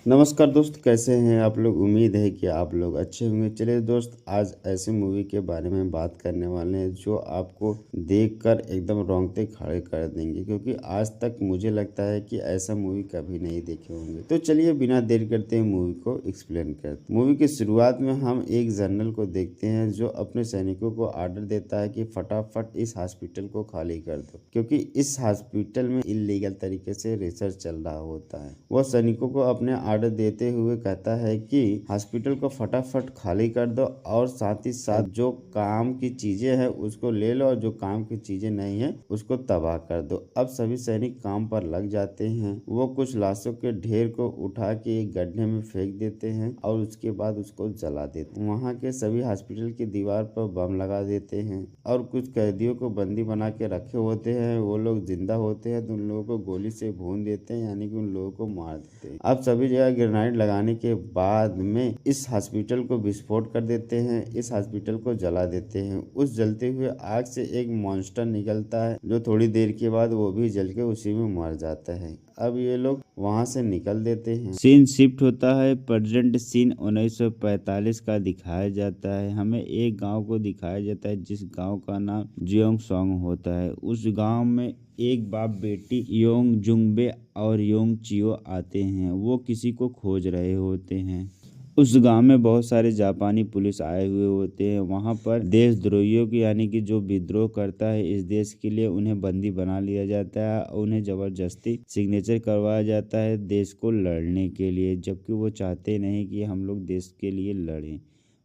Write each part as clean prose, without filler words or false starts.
नमस्कार दोस्त, कैसे हैं आप लोग। उम्मीद है कि आप लोग अच्छे होंगे। चलिए दोस्त, आज ऐसे मूवी के बारे में बात करने वाले हैं जो आपको देखकर एकदम रोंगटे खड़े कर देंगे, क्योंकि आज तक मुझे लगता है कि ऐसा मूवी कभी नहीं देखे होंगे। तो चलिए बिना देर करते हैं मूवी को एक्सप्लेन करते हैं। मूवी की शुरुआत में हम एक जनरल को देखते हैं जो अपने सैनिकों को ऑर्डर देता है कि फटाफट इस हॉस्पिटल को खाली कर दो, क्योंकि इस हॉस्पिटल में इलीगल तरीके से रिसर्च चल रहा होता है। वह सैनिकों को अपने ऑर्डर देते हुए कहता है कि हॉस्पिटल को फटाफट खाली कर दो और साथ ही साथ जो काम की चीजें हैं उसको ले लो और जो काम की चीजें नहीं है उसको तबाह कर दो। अब सभी सैनिक काम पर लग जाते हैं। वो कुछ लाशों के ढेर को उठा के एक गड्ढे में फेंक देते हैं और उसके बाद उसको जला देते हैं। वहाँ के सभी हॉस्पिटल की दीवार पर बम लगा देते हैं और कुछ कैदियों को बंदी बना के रखे होते हैं। वो लोग जिंदा होते हैं तो उन लोगों को गोली से भून देते हैं, यानी कि उन लोगों को मार देते हैं। अब सभी जगह ग्रेनाइड लगाने के बाद में इस हॉस्पिटल को विस्फोट कर देते हैं, इस हॉस्पिटल को जला देते हैं। उस जलते हुए आग से एक मॉन्स्टर निकलता है जो थोड़ी देर के बाद वो भी जल के उसी में मर जाता है। अब ये लोग वहां से निकल देते हैं। सीन शिफ्ट होता है। प्रेजेंट सीन 1945 का दिखाया जाता है। हमें एक गांव को दिखाया जाता है जिस गांव का नाम जियोंग सॉन्ग होता है। उस गांव में एक बाप बेटी योंग जुंगबे और योंग चियो आते हैं। वो किसी को खोज रहे होते हैं। उस गांव में बहुत सारे जापानी पुलिस आए हुए होते हैं। वहां पर देशद्रोहियों की, यानी कि जो विद्रोह करता है इस देश के लिए, उन्हें बंदी बना लिया जाता है और उन्हें जबरदस्ती सिग्नेचर करवाया जाता है देश को लड़ने के लिए, जबकि वो चाहते नहीं कि हम लोग देश के लिए लड़ें।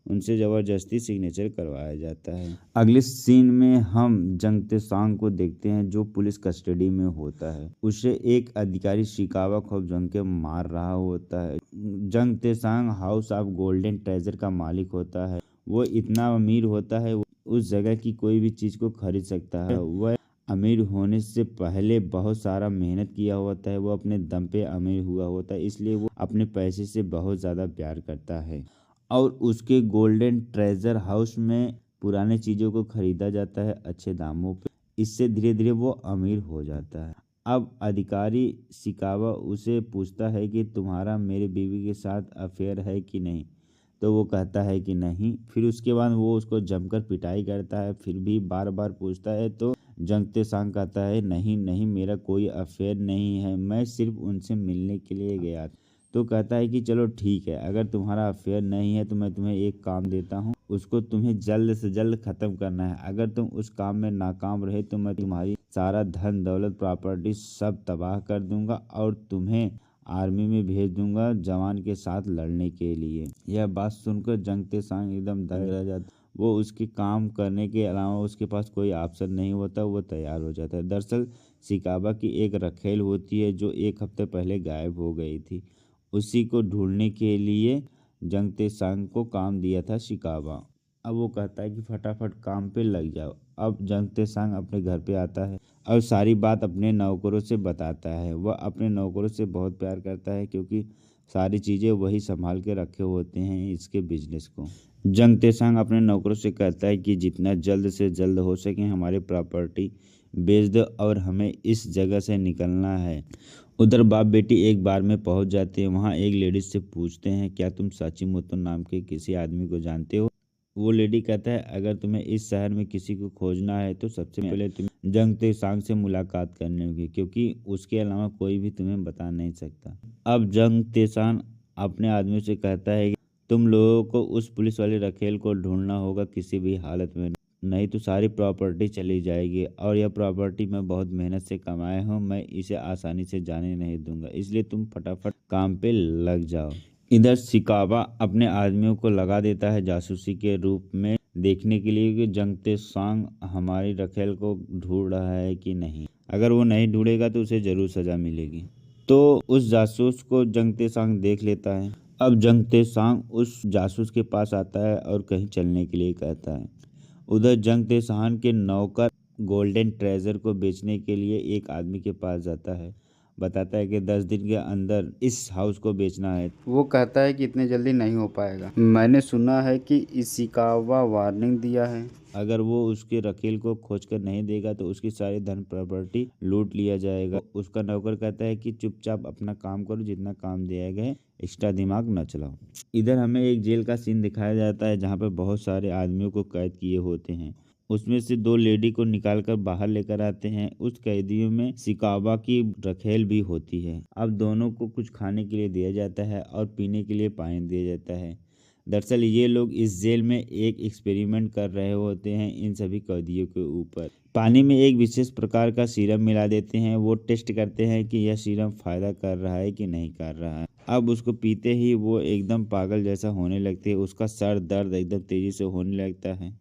उनसे जबरदस्ती सिग्नेचर करवाया जाता है। अगले सीन में हम जंग तेसांग को देखते हैं जो पुलिस कस्टडी में होता है। उसे एक अधिकारी शिकावा खूब जंग के मार रहा होता है। जंग Tesang house of golden treasure का मालिक होता है। वो इतना अमीर होता है उस जगह की कोई भी चीज को खरीद सकता है। वह अमीर होने से पहले बहुत सारा मेहनत किया होता है। वो अपने दम पे अमीर हुआ होता है, इसलिए वो अपने पैसे से बहुत ज़्यादा प्यार करता है और उसके गोल्डन ट्रेजर हाउस में पुराने चीज़ों को खरीदा जाता है अच्छे दामों पे। इससे धीरे धीरे वो अमीर हो जाता है। अब अधिकारी शिकावा उसे पूछता है कि तुम्हारा मेरे बीवी के साथ अफेयर है कि नहीं, तो वो कहता है कि नहीं। फिर उसके बाद वो उसको जमकर पिटाई करता है। फिर भी बार बार पूछता है तो जंग तेसांग कहता है नहीं नहीं, मेरा कोई अफेयर नहीं है, मैं सिर्फ उनसे मिलने के लिए गया। तो कहता है कि चलो ठीक है, अगर तुम्हारा अफेयर नहीं है तो मैं तुम्हें एक काम देता हूँ, उसको तुम्हें जल्द से जल्द खत्म करना है। अगर तुम उस काम में नाकाम रहे तो मैं तुम्हारी सारा धन दौलत प्रॉपर्टी सब तबाह कर दूंगा और तुम्हें आर्मी में भेज दूंगा जवान के साथ लड़ने के लिए। यह बात सुनकर जंग तेसांग एकदम दंग रह जाता। वो उसके काम करने के अलावा उसके पास कोई ऑप्शन नहीं होता। वो तैयार हो जाता है। दरअसल शिकावा की एक रखेल होती है जो एक हफ्ते पहले गायब हो गई थी। उसी को ढूंढने के लिए जंग तेसांग को काम दिया था शिकावा। अब वो कहता है कि फटाफट काम पे लग जाओ। अब जंग तेसांग अपने घर पे आता है और सारी बात अपने नौकरों से बताता है। वह अपने नौकरों से बहुत प्यार करता है क्योंकि सारी चीज़ें वही संभाल के रखे होते हैं इसके बिजनेस को। जंग तेसांग अपने नौकरों से कहता है कि जितना जल्द से जल्द हो सके हमारी प्रॉपर्टी बेच दो और हमें इस जगह से निकलना है। उधर बाप बेटी एक बार में पहुंच जाते हैं। वहां एक लेडीज से पूछते हैं क्या तुम साचिमोतो नाम के किसी आदमी को जानते हो। वो लेडी कहता है अगर तुम्हें इस शहर में किसी को खोजना है तो सबसे पहले तुम्हें जंग तेसांग से मुलाकात करनी होगी, क्योंकि उसके अलावा कोई भी तुम्हें बता नहीं सकता। अब जंग तेसांग अपने आदमी से कहता है कि तुम लोगों को उस पुलिस वाले रखेल को ढूंढना होगा किसी भी हालत में, नहीं तो सारी प्रॉपर्टी चली जाएगी और यह प्रॉपर्टी मैं बहुत मेहनत से कमाया हूँ, मैं इसे आसानी से जाने नहीं दूंगा, इसलिए तुम फटाफट काम पे लग जाओ। इधर शिकावा अपने आदमियों को लगा देता है जासूसी के रूप में देखने के लिए कि जंग तेसांग हमारी रखेल को ढूंढ रहा है कि नहीं। अगर वो नहीं ढूंढेगा तो उसे जरूर सजा मिलेगी। तो उस जासूस को जंग तेसांग देख लेता है। अब जंग तेसांग उस जासूस के पास आता है और कहीं चलने के लिए कहता है। उधर जंग तेसांग के नौकर गोल्डन ट्रेजर को बेचने के लिए एक आदमी के पास जाता है। बताता है कि 10 दिन के अंदर इस हाउस को बेचना है। वो कहता है कि इतने जल्दी नहीं हो पाएगा। मैंने सुना है कि इशिकावा वार्निंग दिया है। अगर वो उसके रकेल को खोज कर नहीं देगा तो उसकी सारी धन प्रॉपर्टी लूट लिया जाएगा। उसका नौकर कहता है कि चुपचाप अपना काम करो, जितना काम दिया गया है, एक्स्ट्रा दिमाग न चलाओ। इधर हमें एक जेल का सीन दिखाया जाता है जहाँ पर बहुत सारे आदमियों को कैद किए होते हैं। उसमें से 2 लेडी को निकालकर बाहर लेकर आते हैं। उस कैदियों में शिकावा की रखेल भी होती है। अब दोनों को कुछ खाने के लिए दिया जाता है और पीने के लिए पानी दिया जाता है। दरअसल ये लोग इस जेल में एक एक्सपेरिमेंट कर रहे होते हैं इन सभी कैदियों के ऊपर। पानी में एक विशेष प्रकार का सीरम मिला देते हैं। वो टेस्ट करते हैं कि यह सीरम फायदा कर रहा है कि नहीं कर रहा है। अब उसको पीते ही वो एकदम पागल जैसा होने लगते हैं। उसका सर दर्द एकदम तेजी से होने लगता है।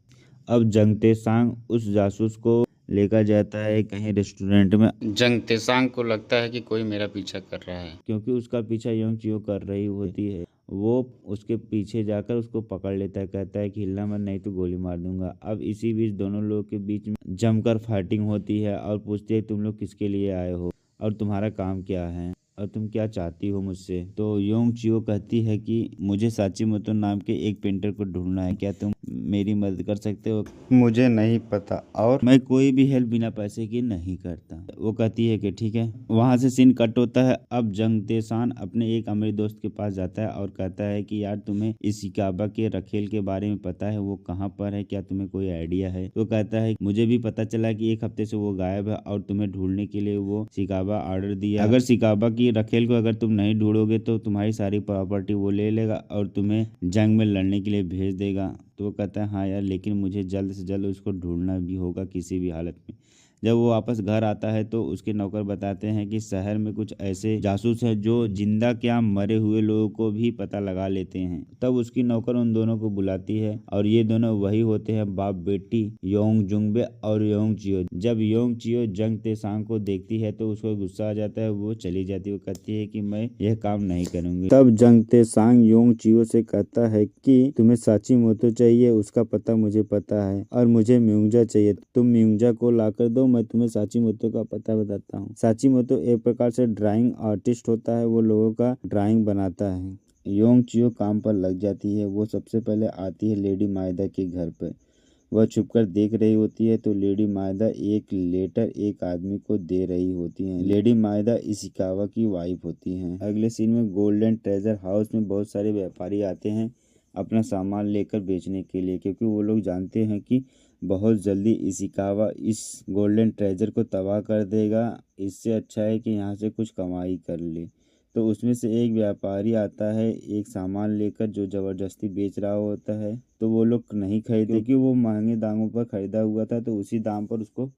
अब जंग ते-सांग उस जासूस को लेकर जाता है कहीं रेस्टोरेंट में। जंग तेसांग को लगता है कि कोई मेरा पीछा कर रहा है। क्योंकि उसका पीछा योंग चियो कर रही होती है। वो उसके पीछे जाकर उसको पकड़ लेता है, कहता है कि हिलना मत नहीं तो गोली मार दूंगा। अब इसी बीच दोनों लोगों के बीच में जमकर फाइटिंग होती है और पूछती है तुम लोग किसके लिए आए हो और तुम्हारा काम क्या है और तुम क्या चाहती हो मुझसे। तो योंग चियो कहती है कि मुझे साचिमोतो नाम के एक पेंटर को ढूंढना है, क्या तुम मेरी मदद कर सकते हो। मुझे नहीं पता और मैं कोई भी हेल्प बिना पैसे की नहीं करता। वो कहती है कि ठीक है। वहां से सीन कट होता है। अब जंग तेसान अपने एक अमीर दोस्त के पास जाता है और कहता है कि यार तुम्हें इस शिकाबा के रखेल के बारे में पता है, वो कहाँ पर है, क्या तुम्हें कोई आइडिया है। तो कहता है मुझे भी पता चला कि 1 हफ्ते से वो गायब है और तुम्हें ढूंढने के लिए वो शिकाबा ऑर्डर दिया। अगर शिकाबा की रखेल को अगर तुम नहीं ढूंढोगे तो तुम्हारी सारी प्रॉपर्टी वो ले लेगा और तुम्हें जंग में लड़ने के लिए भेज देगा। तो वो कहता है हाँ यार, लेकिन मुझे जल्द से जल्द उसको ढूंढना भी होगा किसी भी हालत में। जब वो वापस घर आता है तो उसके नौकर बताते हैं कि शहर में कुछ ऐसे जासूस हैं जो जिंदा क्या मरे हुए लोगों को भी पता लगा लेते हैं। तब उसकी नौकर उन दोनों को बुलाती है और ये दोनों वही होते हैं बाप बेटी योंग जुंगबे और योंग चियो। जब योंग चियो जंग तेसांग को देखती है तो उसको गुस्सा आ जाता है, वो चली जाती है। वो कहती है कि मैं यह काम नहीं करूंगी। तब जंग तेसांग योंग चियो से कहता है कि तुम्हें साचिमोतो चाहिए, उसका पता मुझे पता है, और मुझे म्यूंगजा चाहिए। तुम म्यूंगजा को लाकर दो, मैं तुम्हें साचिमोतो का पता बताता हूँ। साचिमोतो एक प्रकार से ड्राइंग आर्टिस्ट होता है, वो लोगों का ड्राइंग बनाता है। योंग चियो काम पर लग जाती है। वो सबसे पहले आती है लेडी मायदा के घर पर। वह छुपकर देख रही होती है तो लेडी मायदा एक लेटर एक आदमी को दे रही होती है। लेडी मायदा इशिकावा की वाइफ होती हैं। अगले सीन में गोल्डन ट्रेजर हाउस में बहुत सारे व्यापारी आते हैं अपना सामान लेकर बेचने के लिए, क्योंकि वो लोग जानते हैं कि बहुत जल्दी इशिकावा इस गोल्डन ट्रेजर को तबाह कर देगा। इससे अच्छा है कि यहाँ से कुछ कमाई कर ले। तो उसमें से एक व्यापारी आता है एक सामान लेकर जो जबरदस्ती बेच रहा होता है। तो वो लोग नहीं खरीदते क्योंकि वो महंगे दामों पर खरीदा हुआ था, तो उसी दाम पर उसको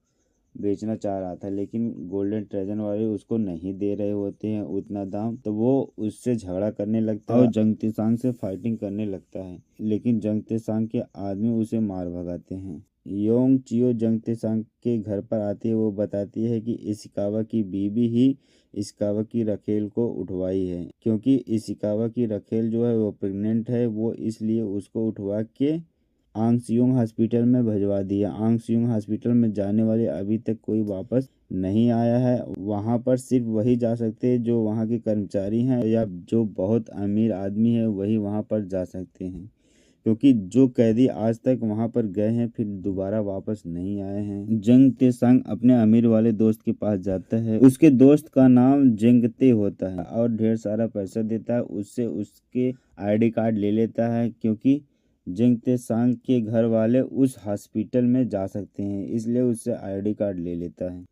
बेचना चाह रहा था। लेकिन गोल्डन ट्रेजर वाले उसको नहीं दे रहे होते हैं उतना दाम। तो वो उससे झगड़ा करने लगता है और जंग तेसांग से फाइटिंग करने लगता है। लेकिन जंग तेसांग के आदमी उसे मार भगाते हैं। योंग चियो जंग तेसांग के घर पर आती है। वो बताती है कि इशिकावा की बीवी ही इशिकावा की रखेल को उठवाई है, क्योंकि इशिकावा की रखेल जो है वो प्रेग्नेंट है। वो इसलिए उसको उठवा के आंगसियोंग हॉस्पिटल में भिजवा दिया। आंगसियोंग हॉस्पिटल में जाने वाले अभी तक कोई वापस नहीं आया है। वहां पर सिर्फ वही जा सकते हैं जो वहां के कर्मचारी हैं या जो बहुत अमीर आदमी है, वही वहां पर जा सकते हैं, क्योंकि जो कैदी आज तक वहां पर गए हैं फिर दोबारा वापस नहीं आए हैं। जंग तेसांग अपने अमीर वाले दोस्त के पास जाता है। उसके दोस्त का नाम जेंगते होता है और ढेर सारा पैसा देता है। उससे उसके आईडी कार्ड ले लेता है, क्योंकि जंग तेसांग के घर वाले उस हॉस्पिटल में जा सकते हैं, इसलिए उससे आईडी कार्ड ले लेता है।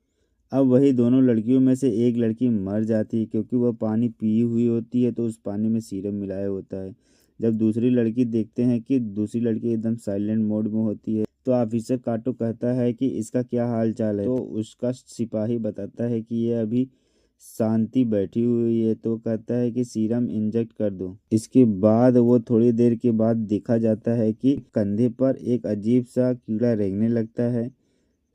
अब वही दोनों लड़कियों में से एक लड़की मर जाती है, क्योंकि वह पानी पी हुई होती है तो उस पानी में सीरम मिलाया होता है। जब दूसरी लड़की देखते हैं कि दूसरी लड़की एकदम साइलेंट मोड में होती है, तो ऑफिसर काटो कहता है कि इसका क्या हाल चाल है। तो उसका सिपाही बताता है कि ये अभी शांति बैठी हुई है। तो कहता है कि सीरम इंजेक्ट कर दो। इसके बाद वो थोड़ी देर के बाद देखा जाता है कि कंधे पर एक अजीब सा कीड़ा रेंगने लगता है।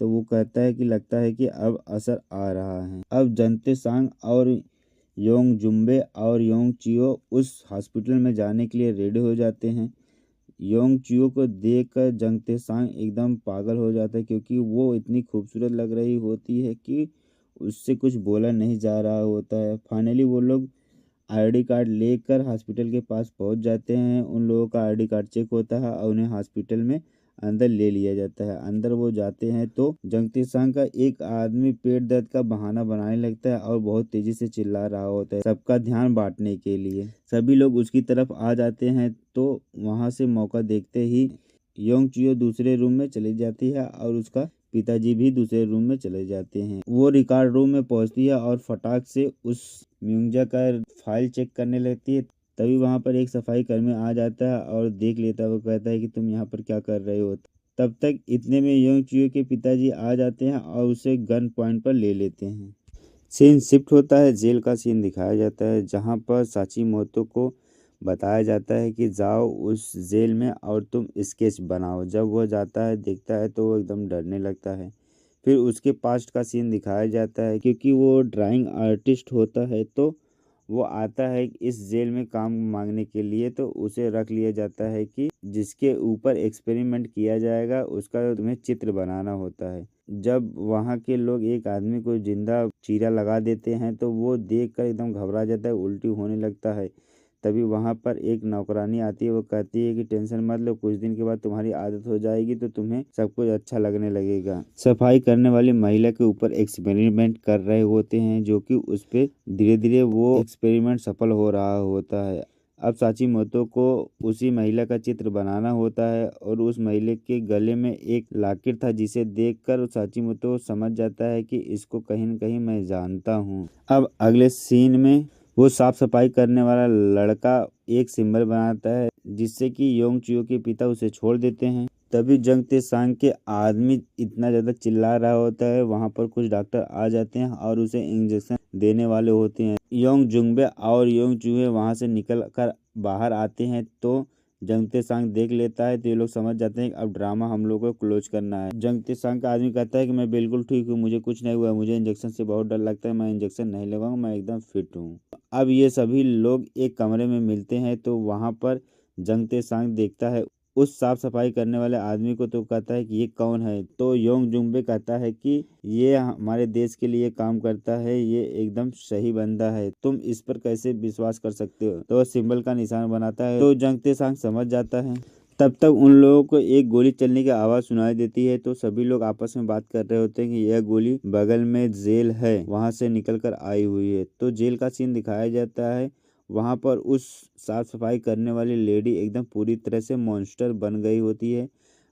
तो वो कहता है कि लगता है कि अब असर आ रहा है। अब जंते सांग और योंग जुम्बे और योंग चियो उस हॉस्पिटल में जाने के लिए रेडी हो जाते हैं। योंग चियो को देखकर जंगते सांग एकदम पागल हो जाता है, क्योंकि वो इतनी खूबसूरत लग रही होती है कि उससे कुछ बोला नहीं जा रहा होता है। फाइनली वो लोग आईडी कार्ड लेकर हॉस्पिटल के पास पहुंच जाते हैं। उन लोगों का आईडी कार्ड चेक होता है और उन्हें हॉस्पिटल में अंदर ले लिया जाता है। अंदर वो जाते हैं तो जंगते सांग का एक आदमी पेट दर्द का बहाना बनाने लगता है और बहुत तेजी से चिल्ला रहा होता है सबका ध्यान बांटने के लिए। सभी लोग उसकी तरफ आ जाते हैं तो वहां से मौका देखते ही योंग चियो दूसरे रूम में चली जाती है और उसका पिताजी भी दूसरे रूम में चले जाते हैं। वो रिकॉर्ड रूम में पहुंचती है और फटाक से उस म्यूंजा का फाइल चेक करने लगती है। तभी वहां पर एक सफाई कर्मी आ जाता है और देख लेता है। वो कहता है कि तुम यहाँ पर क्या कर रहे हो। तब तक इतने में योंग चियो के पिताजी आ जाते हैं और उसे गन पॉइंट पर ले लेते हैं। सीन शिफ्ट होता है, जेल का सीन दिखाया जाता है जहाँ पर साची मोतो को बताया जाता है कि जाओ उस जेल में और तुम स्केच बनाओ। जब वह जाता है देखता है तो वो एकदम डरने लगता है। फिर उसके पास्ट का सीन दिखाया जाता है क्योंकि वो ड्राइंग आर्टिस्ट होता है तो वो आता है इस जेल में काम मांगने के लिए। तो उसे रख लिया जाता है कि जिसके ऊपर एक्सपेरिमेंट किया जाएगा उसका तुम्हें चित्र बनाना होता है। जब वहाँ के लोग एक आदमी को जिंदा चीरा लगा देते हैं तो वो देखकर एकदम घबरा जाता है, उल्टी होने लगता है। तभी वहाँ पर एक नौकरानी आती है। वो कहती है कि टेंशन मत लो, कुछ दिन के बाद तुम्हारी आदत हो जाएगी तो तुम्हें सब कुछ अच्छा लगने लगेगा। सफाई करने वाली महिला के ऊपर एक्सपेरिमेंट कर रहे होते हैं जो कि उस पे धीरे धीरे वो एक्सपेरिमेंट सफल हो रहा होता है। अब साची मोतो को उसी महिला का चित्र बनाना होता है और उस महिला के गले में एक लॉकेट था जिसे देखकर साची मोतो समझ जाता है कि इसको कहीं न कहीं मैं जानता हूँ। अब अगले सीन में वो साफ सफाई करने वाला लड़का एक सिंबल बनाता है जिससे कि योंग चियो के पिता उसे छोड़ देते हैं। तभी जंगते सांग के आदमी इतना ज्यादा चिल्ला रहा होता है। वहां पर कुछ डॉक्टर आ जाते हैं और उसे इंजेक्शन देने वाले होते हैं। योंग जुंगबे और योंग चूहे वहां से निकल कर बाहर आते हैं तो जंगते सांग देख लेता है तो ये लोग समझ जाते हैं कि अब ड्रामा हम लोग को क्लोज करना है। जंगते सांग का आदमी कहता है कि मैं बिल्कुल ठीक हूँ, मुझे कुछ नहीं हुआ, मुझे इंजेक्शन से बहुत डर लगता है, मैं इंजेक्शन नहीं लगाऊंगा, मैं एकदम फिट हूँ। अब ये सभी लोग एक कमरे में मिलते हैं तो वहां पर जंगते सांग देखता है उस साफ सफाई करने वाले आदमी को। तो कहता है कि ये कौन है। तो योंग जुंगबे कहता है कि ये हमारे देश के लिए काम करता है, ये एकदम सही बंदा है, तुम इस पर कैसे विश्वास कर सकते हो। तो सिंबल का निशान बनाता है तो जंगते सांग समझ जाता है। तब तक उन लोगों को एक गोली चलने की आवाज सुनाई देती है तो सभी लोग आपस में बात कर रहे होते हैं कि यह गोली बगल में जेल है, वहां से निकल कर आई हुई है। तो जेल का सीन दिखाया जाता है। वहां पर उस साफ सफाई करने वाली लेडी एकदम पूरी तरह से मॉन्स्टर बन गई होती है।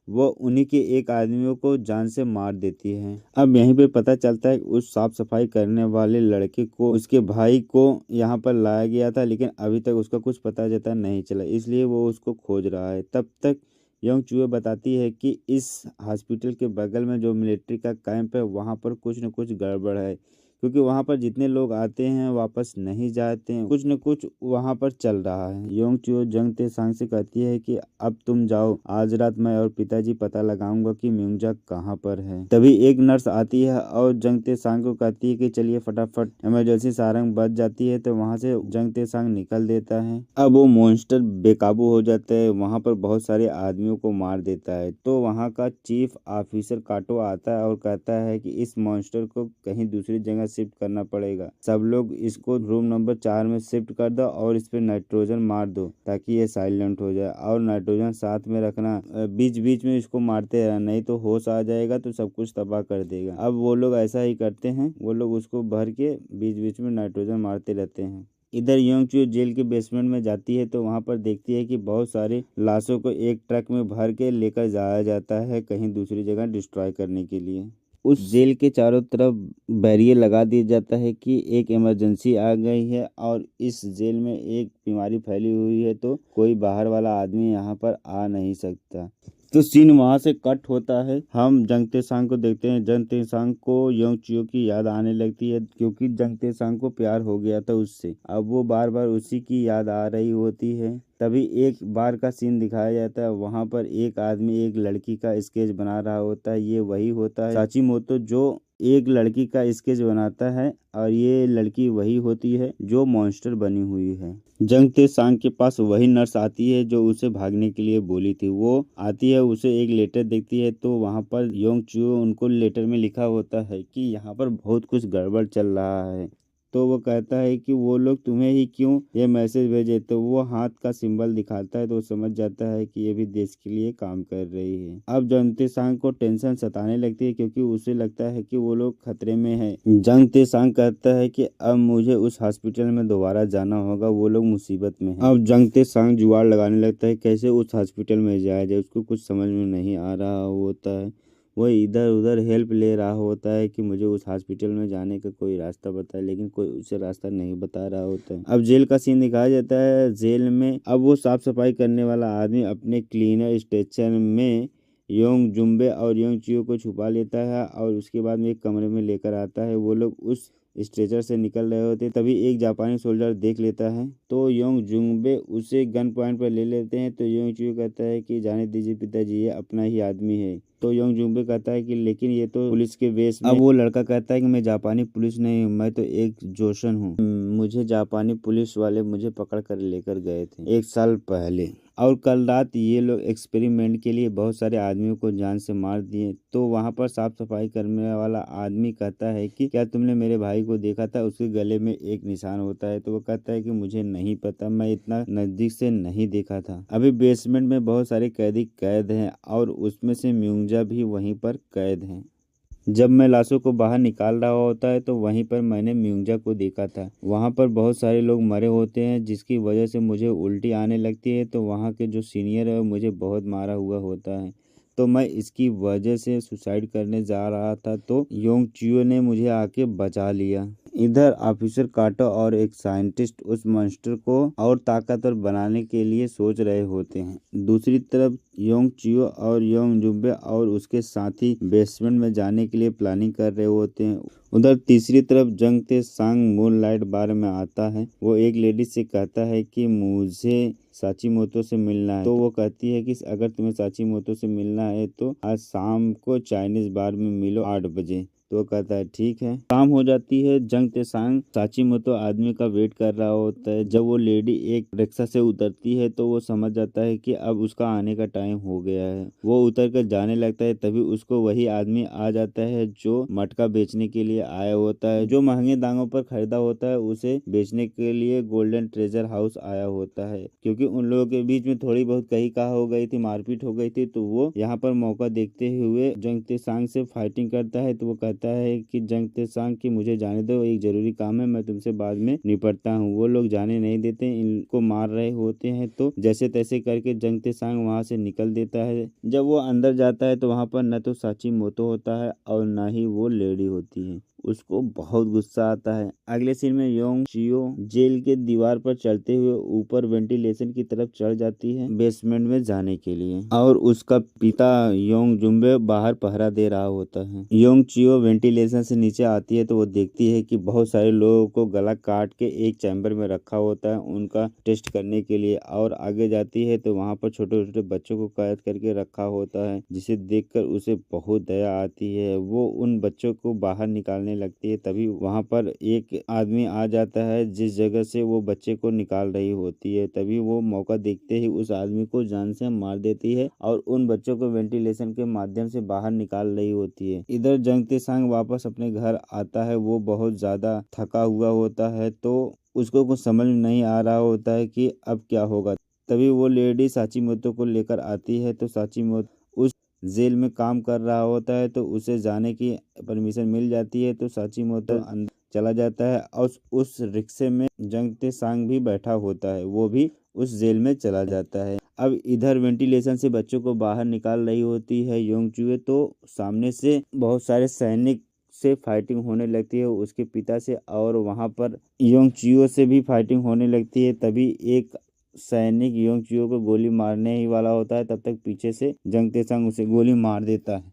वो उन्हीं के एक आदमियों को जान से मार देती है। अब यहीं पे पता चलता है कि उस साफ सफाई करने वाले लड़के को उसके भाई को यहाँ पर लाया गया था लेकिन अभी तक उसका कुछ पता जता नहीं चला, इसलिए वो उसको खोज रहा है। तब तक योंग चूहे बताती है कि इस हॉस्पिटल के बगल में जो मिलिट्री का कैंप है वहाँ पर कुछ न कुछ गड़बड़ है क्योंकि वहां पर जितने लोग आते हैं वापस नहीं जाते हैं, कुछ न कुछ वहां पर चल रहा है। योंग चियो जंगते सांग से कहती है कि अब तुम जाओ, आज रात मैं और पिताजी पता लगाऊंगा कि म्यूंजा कहाँ पर है। तभी एक नर्स आती है और जंगते सांग को कहती है कि चलिए फटाफट, इमरजेंसी सारंग बज जाती है। तो वहां से जंगते सांग निकल देता है। अब वो मॉन्स्टर बेकाबू हो जाता है, वहां पर बहुत सारे आदमियों को मार देता है। तो वहां का चीफ ऑफिसर काटो आता है और कहता है कि इस मॉन्स्टर को कहीं दूसरी जगह शिफ्ट करना पड़ेगा, सब लोग इसको रूम नंबर 4 में शिफ्ट कर दो और इस पे नाइट्रोजन मार दो ताकि ये साइलेंट हो जाए। और नाइट्रोजन साथ में रखना, बीच बीच में इसको मारते रहना, नहीं तो होश आ जाएगा तो सब कुछ तबाह कर देगा। अब वो लोग ऐसा ही करते हैं, वो लोग उसको भर के बीच बीच में नाइट्रोजन मारते रहते हैं। इधर योंग चियो जेल के बेसमेंट में जाती है तो वहां पर देखती है कि बहुत सारी लाशों को एक ट्रक में भर के लेकर जाया जाता है कहीं दूसरी जगह डिस्ट्रॉय करने के लिए। उस जेल के चारों तरफ बैरियर लगा दिया जाता है कि एक इमरजेंसी आ गई है और इस जेल में एक बीमारी फैली हुई है तो कोई बाहर वाला आदमी यहाँ पर आ नहीं सकता। तो सीन वहां से कट होता है। हम जंगते सांग को देखते हैं। जंगते सांग को योंग चियो की याद आने लगती है क्योंकि जंगते सांग को प्यार हो गया था उससे। अब वो बार बार उसी की याद आ रही होती है। तभी एक बार का सीन दिखाया जाता है। वहां पर एक आदमी एक लड़की का स्केच बना रहा होता है। ये वही होता है साची मोतो जो एक लड़की का स्केच बनाता है और ये लड़की वही होती है जो मॉन्स्टर बनी हुई है। जंग ते सांग के पास वही नर्स आती है जो उसे भागने के लिए बोली थी। वो आती है, उसे एक लेटर देखती है तो वहाँ पर योंग चियो उनको लेटर में लिखा होता है कि यहाँ पर बहुत कुछ गड़बड़ चल रहा है। तो वो कहता है कि वो लोग तुम्हें ही क्यों ये मैसेज भेजे। तो वो हाथ का सिंबल दिखाता है तो वो समझ जाता है कि ये भी देश के लिए काम कर रही है। अब जंग ते सांग को टेंशन सताने लगती है क्योंकि उसे लगता है कि वो लोग खतरे में हैं। जंग ते सांग कहता है कि अब मुझे उस हॉस्पिटल में दोबारा जाना होगा, वो लोग मुसीबत में हैं। अब जंग ते सांग जुगाड़ लगाने लगता है कैसे उस हॉस्पिटल में जाया जाए। उसको कुछ समझ में नहीं आ रहा होता है। वो इधर उधर हेल्प ले रहा होता है कि मुझे उस हॉस्पिटल में जाने का कोई रास्ता बताए, लेकिन कोई उसे रास्ता नहीं बता रहा होता है। अब जेल का सीन दिखाया जाता है। जेल में अब वो साफ सफाई करने वाला आदमी अपने क्लीनर स्टेशन में योंग जुम्बे और योंग चियो को छुपा लेता है और उसके बाद में एक कमरे में लेकर आता है। वो लोग उस स्ट्रेचर से निकल रहे होते तभी एक जापानी सोल्जर देख लेता है तो योंग जुंगबे उसे गन पॉइंट पर ले लेते हैं। तो योंग चियो कहता है कि जाने दीजिए पिताजी, ये अपना ही आदमी है। तो योंग जुंगबे कहता है कि लेकिन ये तो पुलिस के वेश में। अब वो लड़का कहता है कि मैं जापानी पुलिस नहीं हूँ, मैं तो एक जोशन हूँ। मुझे जापानी पुलिस वाले मुझे पकड़ कर लेकर गए थे 1 साल पहले और कल रात ये लोग एक्सपेरिमेंट के लिए बहुत सारे आदमियों को जान से मार दिए। तो वहाँ पर साफ सफाई करने वाला आदमी कहता है कि क्या तुमने मेरे भाई को देखा था, उसके गले में एक निशान होता है। तो वो कहता है कि मुझे नहीं पता, मैं इतना नजदीक से नहीं देखा था। अभी बेसमेंट में बहुत सारे कैदी कैद हैं और उसमें से म्यूंजा भी वहीं पर कैद हैं। जब मैं लाशों को बाहर निकाल रहा होता है तो वहीं पर मैंने म्यूंजा को देखा था। वहाँ पर बहुत सारे लोग मरे होते हैं जिसकी वजह से मुझे उल्टी आने लगती है। तो वहाँ के जो सीनियर है मुझे बहुत मारा हुआ होता है। तो मैं इसकी वजह से सुसाइड करने जा रहा था तो योंग चियो ने मुझे आके बचा लिया। इधर ऑफिसर काटो और एक साइंटिस्ट उस मॉन्स्टर को और ताकतवर बनाने के लिए सोच रहे होते हैं। दूसरी तरफ योंग चियो और योंग जुम्बे और उसके साथी बेसमेंट में जाने के लिए प्लानिंग कर रहे होते हैं। उधर तीसरी तरफ जंग ते सांग मूनलाइट बार में आता है। वो एक लेडी से कहता है कि मुझे साचीमोतो से मिलना है। तो वो कहती है कि अगर तुम्हें साचीमोतो से मिलना है तो आज शाम को चाइनीज बार में मिलो 8 बजे। तो वो कहता है ठीक है। शाम हो जाती है। जंग ते सांग साचीमोतो आदमी का वेट कर रहा होता है। जब वो लेडी एक रिक्शा से उतरती है तो वो समझ जाता है कि अब उसका आने का टाइम हो गया है। वो उतर कर जाने लगता है तभी उसको वही आदमी आ जाता है जो मटका बेचने के लिए आया होता है। जो महंगे दामों पर खरीदा होता है उसे बेचने के लिए गोल्डन ट्रेजर हाउस आया होता है। क्योंकि उन लोगों के बीच में थोड़ी बहुत कही कहा हो गई थी, मारपीट हो गई थी, तो वो यहाँ पर मौका देखते हुए जंग ते सांग से फाइटिंग करता है। तो वो कहता है कि जंग ते सांग की मुझे जाने दो, एक जरूरी काम है, मैं तुमसे बाद में निपटता हूँ। वो लोग जाने नहीं देते, इनको मार रहे होते हैं। तो जैसे तैसे करके जंग ते सांग वहाँ से निकल देता है। जब वो अंदर जाता है तो वहाँ पर न तो साचीमोतो होता है और न ही वो लेडी होती है। उसको बहुत गुस्सा आता है। अगले सीन में योंग चियो जेल के दीवार पर चढ़ते हुए ऊपर वेंटिलेशन की तरफ चढ़ जाती है बेसमेंट में जाने के लिए और उसका पिता योंग जुम्बे बाहर पहरा दे रहा होता है। योंग चियो वेंटिलेशन से नीचे आती है तो वो देखती है कि बहुत सारे लोगों को गला काट के एक चैम्बर में रखा होता है उनका टेस्ट करने के लिए। और आगे जाती है तो वहाँ पर छोटे छोटे बच्चों को कैद करके रखा होता है, जिसे देखकर उसे बहुत दया आती है। वो उन बच्चों को बाहर निकालने लगती है तभी वहाँ पर एक आदमी आ जाता है जिस जगह से वो बच्चे को निकाल रही होती है। तभी वो मौका देखते ही उस आदमी को जान से मार देती है और उन बच्चों को वेंटिलेशन के माध्यम से बाहर निकाल रही होती है। इधर जंग ते सांग वापस अपने घर आता है। वो बहुत ज्यादा थका हुआ होता है तो उसको कुछ समझ में नहीं आ रहा होता है कि अब क्या होगा। तभी वो लेडी साचीमोतो को लेकर आती है। तो साचीमोतो उस जेल में काम कर रहा होता है तो उसे जाने की परमिशन मिल जाती है। तो साचीमोतो अंदर चला जाता है और उस रिक्शे में जंग ते सांग भी बैठा होता है, वो भी उस जेल में चला जाता है। अब इधर वेंटिलेशन से बच्चों को बाहर निकाल रही होती है योंग चियो, तो सामने से बहुत सारे सैनिक से फाइटिंग होने लगती है उसके पिता से और वहां पर योंग चियो से भी फाइटिंग होने लगती है। तभी एक सैनिक योंग चियो को गोली मारने ही वाला होता है, तब तक पीछे से जंग ते सांग उसे गोली मार देता है।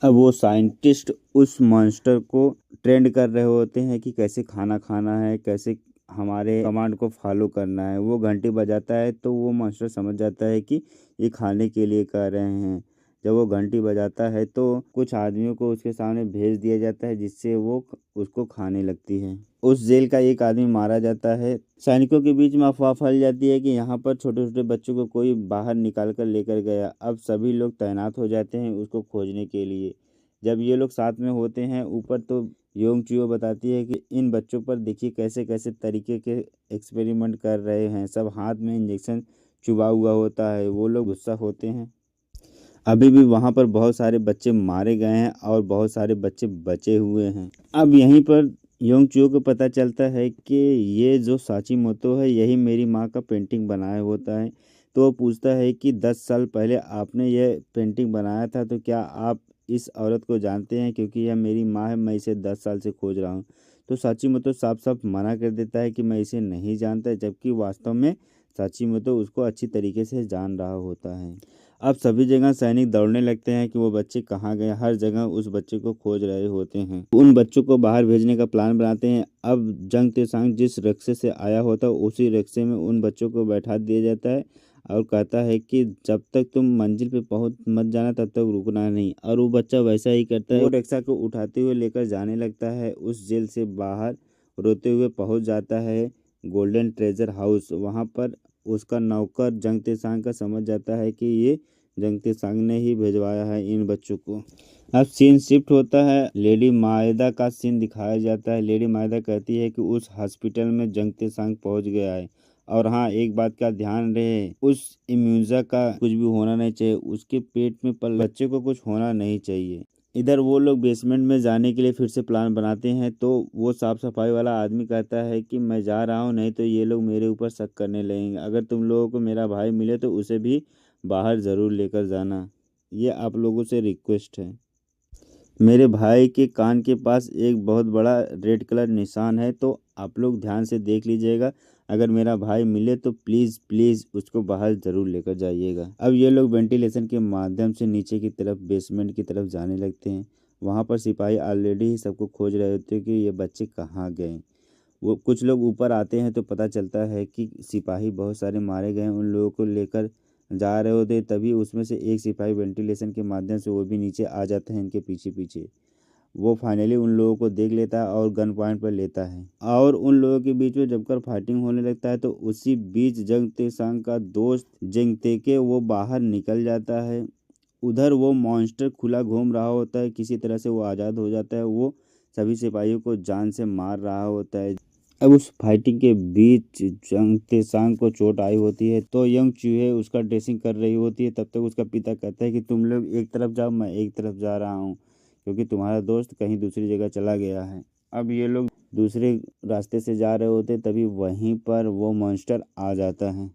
अब वो साइंटिस्ट उस मॉन्स्टर को ट्रेंड कर रहे होते हैं कि कैसे खाना खाना है, कैसे हमारे कमांड को फॉलो करना है। वो घंटी बजाता है तो वो मॉन्स्टर समझ जाता है कि ये खाने के लिए कह रहे हैं। जब वो घंटी बजाता है तो कुछ आदमियों को उसके सामने भेज दिया जाता है, जिससे वो उसको खाने लगती है। उस जेल का एक आदमी मारा जाता है। सैनिकों के बीच में अफवाह फैल जाती है कि यहाँ पर छोटे छोटे बच्चों को कोई बाहर निकाल कर लेकर गया। अब सभी लोग तैनात हो जाते हैं उसको खोजने के लिए। जब ये लोग साथ में होते हैं ऊपर, तो योंग चुयो बताती है कि इन बच्चों पर देखिए कैसे कैसे तरीके के एक्सपेरिमेंट कर रहे हैं, सब हाथ में इंजेक्शन चुभा हुआ होता है। वो लोग गुस्सा होते हैं। अभी भी वहाँ पर बहुत सारे बच्चे मारे गए हैं और बहुत सारे बच्चे बचे हुए हैं। अब यहीं पर योंग चुयो को पता चलता है कि ये जो साची मोतो है यही मेरी माँ का पेंटिंग बनाया होता है। तो वो पूछता है कि 10 साल पहले आपने यह पेंटिंग बनाया था, तो क्या आप इस औरत को जानते हैं? क्योंकि यह मेरी माँ है, मैं इसे 10 साल से खोज रहा हूँ। तो साची मोतो साफ साफ मना कर देता है कि मैं इसे नहीं जानता, जबकि वास्तव में साची मोतो उसको अच्छी तरीके से जान रहा होता है। अब सभी जगह सैनिक दौड़ने लगते हैं कि वो बच्चे कहाँ गए। हर जगह उस बच्चे को खोज रहे होते हैं। उन बच्चों को बाहर भेजने का प्लान बनाते हैं। अब जंग तेसांग जिस रिक्शे से आया होता है उसी रिक्शे में उन बच्चों को बैठा दिया जाता है और कहता है कि जब तक तुम मंजिल पे पहुंच मत जाना तब तक रुकना नहीं। और वो बच्चा वैसा ही करता है। वो रिक्शा को उठाते हुए लेकर जाने लगता है। उस जेल से बाहर रोते हुए पहुंच जाता है गोल्डन ट्रेजर हाउस। वहाँ पर उसका नौकर जंग तेसांग का समझ जाता है कि ये जंग तेसांग ने ही भिजवाया है इन बच्चों को। अब सीन शिफ्ट होता है। लेडी माएदा का सीन दिखाया जाता है। लेडी माएदा कहती है कि उस हॉस्पिटल में जंग तेसांग पहुंच गया है। और हाँ, एक बात का ध्यान रहे, उस इम्यूजा का कुछ भी होना नहीं चाहिए। उसके पेट में पल बच्चे को कुछ होना नहीं चाहिए। इधर वो लोग बेसमेंट में जाने के लिए फिर से प्लान बनाते हैं। तो वो साफ सफाई वाला आदमी कहता है कि मैं जा रहा हूँ, नहीं तो ये लोग मेरे ऊपर शक करने लगेंगे। अगर तुम लोगों को मेरा भाई मिले तो उसे भी बाहर ज़रूर लेकर जाना, ये आप लोगों से रिक्वेस्ट है। मेरे भाई के कान के पास एक बहुत बड़ा रेड कलर निशान है, तो आप लोग ध्यान से देख लीजिएगा। अगर मेरा भाई मिले तो प्लीज़ प्लीज़ उसको बाहर ज़रूर लेकर जाइएगा। अब ये लोग वेंटिलेशन के माध्यम से नीचे की तरफ बेसमेंट की तरफ जाने लगते हैं। वहाँ पर सिपाही ऑलरेडी ही सबको खोज रहे होते हैं कि ये बच्चे कहाँ गए। वो कुछ लोग ऊपर आते हैं तो पता चलता है कि सिपाही बहुत सारे मारे गए हैं। उन लोगों को लेकर जा रहे होते, तभी उसमें से एक सिपाही वेंटिलेशन के माध्यम से वो भी नीचे आ जाता है इनके पीछे पीछे। वो फाइनली उन लोगों को देख लेता है और गन पॉइंट पर लेता है और उन लोगों के बीच में जमकर फाइटिंग होने लगता है। तो उसी बीच जंग तेसांग का दोस्त जेंग तेके वो बाहर निकल जाता है। उधर वो मॉन्स्टर खुला घूम रहा होता है। किसी तरह से वो आज़ाद हो जाता है। वो सभी सिपाहियों को जान से मार रहा होता है। अब उस फाइटिंग के बीच जंग तेसांग को चोट आई होती है, तो यंग चूहे उसका ड्रेसिंग कर रही होती है। तब तक उसका पिता कहता है कि तुम लोग एक तरफ जाओ, मैं एक तरफ जा रहा हूँ, क्योंकि तुम्हारा दोस्त कहीं दूसरी जगह चला गया है। अब ये लोग दूसरे रास्ते से जा रहे होते, तभी वहीं पर वो मॉन्स्टर आ जाता है।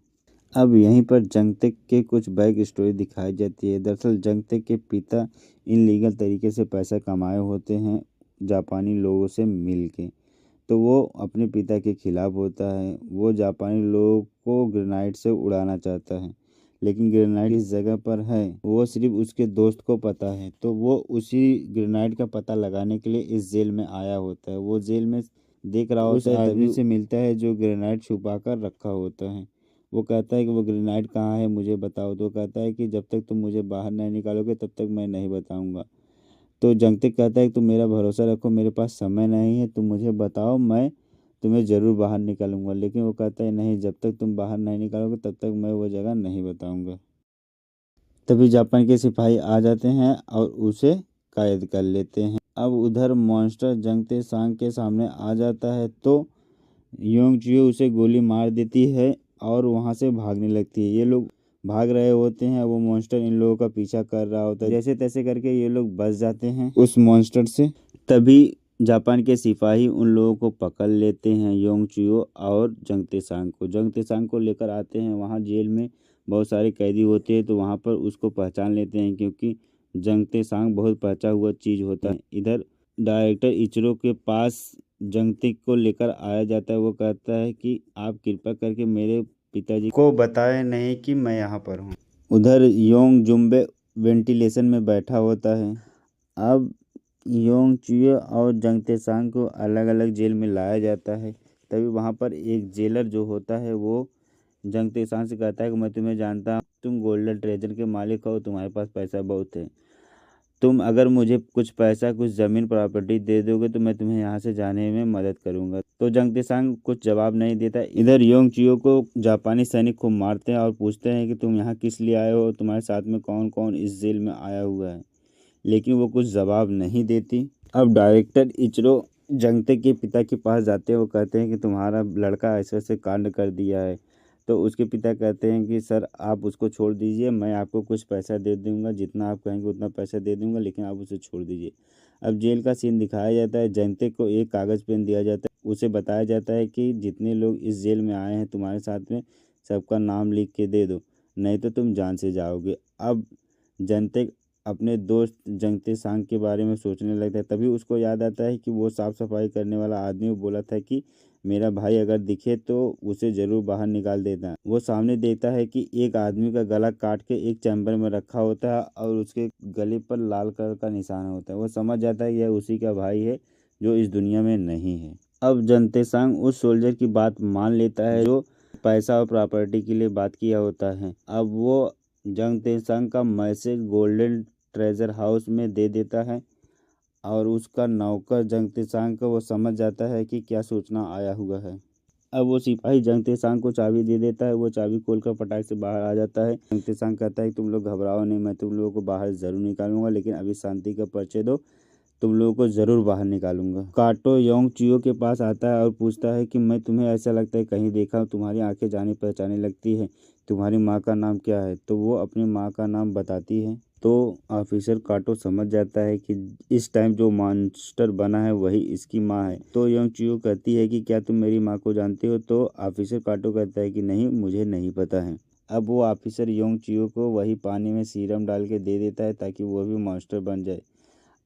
अब यहीं पर जंगतेक के कुछ बैक स्टोरी दिखाई जाती है। दरअसल जंगतेक के पिता इनलीगल तरीके से पैसा कमाए होते हैं जापानी लोगों से मिल के। तो वो अपने पिता के खिलाफ होता है। वो जापानी लोगों को ग्रेनाइड से उड़ाना चाहता है, लेकिन ग्रेनाइड किस जगह पर है वो सिर्फ उसके दोस्त को पता है। तो वो उसी ग्रेनाइड का पता लगाने के लिए इस जेल में आया होता है। वो जेल में देख रहा होता है, तभी से मिलता है जो ग्रेनाइड छुपा कर रखा होता है। वो कहता है कि वो ग्रेनाइड कहाँ है, मुझे बताओ। तो कहता है कि जब तक तुम मुझे बाहर नहीं निकालोगे तब तक मैं नहीं बताऊंगा। तो जंगतेक कहता है कि तुम मेरा भरोसा रखो, मेरे पास समय नहीं है, तुम मुझे बताओ, मैं तुम्हें ज़रूर बाहर निकालूंगा। लेकिन वो कहता है नहीं, जब तक तुम बाहर नहीं निकालोगे तब तक मैं वो जगह नहीं बताऊंगा। तभी जापान के सिपाही आ जाते हैं और उसे कैद कर लेते हैं। अब उधर मॉन्स्टर जंगते सांग के सामने आ जाता है, तो योंग जियो उसे गोली मार देती है और वहाँ से भागने लगती है। ये लोग भाग रहे होते हैं, वो मॉन्स्टर इन लोगों का पीछा कर रहा होता है। जैसे तैसे करके ये लोग बच जाते हैं उस मॉन्स्टर से। तभी जापान के सिपाही उन लोगों को पकड़ लेते हैं, योंग चियो और जंग तेसांग को लेकर आते हैं। वहाँ जेल में बहुत सारे कैदी होते हैं, तो वहाँ पर उसको पहचान लेते हैं, क्योंकि जंग तेसांग बहुत पहचा हुआ चीज़ होता है। इधर डायरेक्टर इचरो के पास जंगतेक को लेकर आया जाता है। वो कहता है कि आप कृपया करके मेरे पिताजी को बताएं नहीं कि मैं यहाँ पर हूँ। उधर योंग जुम्बे वेंटिलेशन में बैठा होता है। अब योंग चियो और जंग तेसांग को अलग अलग जेल में लाया जाता है। तभी वहाँ पर एक जेलर जो होता है वो जंग तेसांग से कहता है कि मैं तुम्हें जानता हूँ, तुम गोल्डन ट्रेजर के मालिक हो, तुम्हारे पास पैसा बहुत है, तुम अगर मुझे कुछ पैसा कुछ ज़मीन प्रॉपर्टी दे दोगे तो मैं तुम्हें यहाँ से जाने में मदद करूंगा। तो जंग तेसांग कुछ जवाब नहीं देता। इधर योंग चियो को जापानी सैनिक खूब मारते हैं और पूछते हैं कि तुम यहाँ किस लिए आए हो, तुम्हारे साथ में कौन कौन इस जेल में आया हुआ है, लेकिन वो कुछ जवाब नहीं देती। अब डायरेक्टर इचरो जंगते के पिता के पास जाते हैं। वो कहते हैं कि तुम्हारा लड़का ऐसे ऐसे कांड कर दिया है। तो उसके पिता कहते हैं कि सर आप उसको छोड़ दीजिए, मैं आपको कुछ पैसा दे दूंगा, जितना आप कहेंगे उतना पैसा दे दूंगा, लेकिन आप उसे छोड़ दीजिए। अब जेल का सीन दिखाया जाता है। जंगते को एक कागज़ पेन दिया जाता है। उसे बताया जाता है कि जितने लोग इस जेल में आए हैं तुम्हारे साथ में, सबका नाम लिख के दे दो, नहीं तो तुम जान से जाओगे। अब जंते अपने दोस्त जंग तेसांग के बारे में सोचने लगता है। तभी उसको याद आता है कि वो साफ सफाई करने वाला आदमी बोला था कि मेरा भाई अगर दिखे तो उसे ज़रूर बाहर निकाल देता। वो सामने देखता है कि एक आदमी का गला काट के एक चैम्बर में रखा होता है और उसके गले पर लाल कलर का निशान होता है। वो समझ जाता है यह उसी का भाई है जो इस दुनिया में नहीं है। अब जंग तेसांग उस सोल्जर की बात मान लेता है जो पैसा और प्रॉपर्टी के लिए बात किया होता है। अब वो जंग तेसांग का मैसेज गोल्डन ट्रेजर हाउस में दे देता है और उसका नौकर जंग तेसांग को वो समझ जाता है कि क्या सूचना आया हुआ है। अब वो सिपाही जंग तेसांग को चाबी दे देता है। वो चाबी खोलकर फटाक से बाहर आ जाता है। जंग तेसांग कहता है कि तुम लोग घबराओ नहीं, मैं तुम लोगों को बाहर ज़रूर निकालूंगा, लेकिन अभी शांति का परिचय दो, तुम लोगों को ज़रूर बाहर निकालूंगा। काटो योंग चियो के पास आता है और पूछता है कि मैं तुम्हें ऐसा लगता है कहीं देखा हूँ, तुम्हारी आंखें जानी पहचानी लगती है, तुम्हारी माँ का नाम क्या है? तो वो अपनी माँ का नाम बताती है। तो ऑफिसर काटो समझ जाता है कि इस टाइम जो मॉन्स्टर बना है वही इसकी माँ है। तो योंग चियो कहती है कि क्या तुम मेरी माँ को जानते हो? तो ऑफिसर काटो कहता है कि नहीं, मुझे नहीं पता है। अब वो ऑफिसर योंग चियो को वही पानी में सीरम डाल के दे देता है ताकि वो भी मॉन्स्टर बन जाए।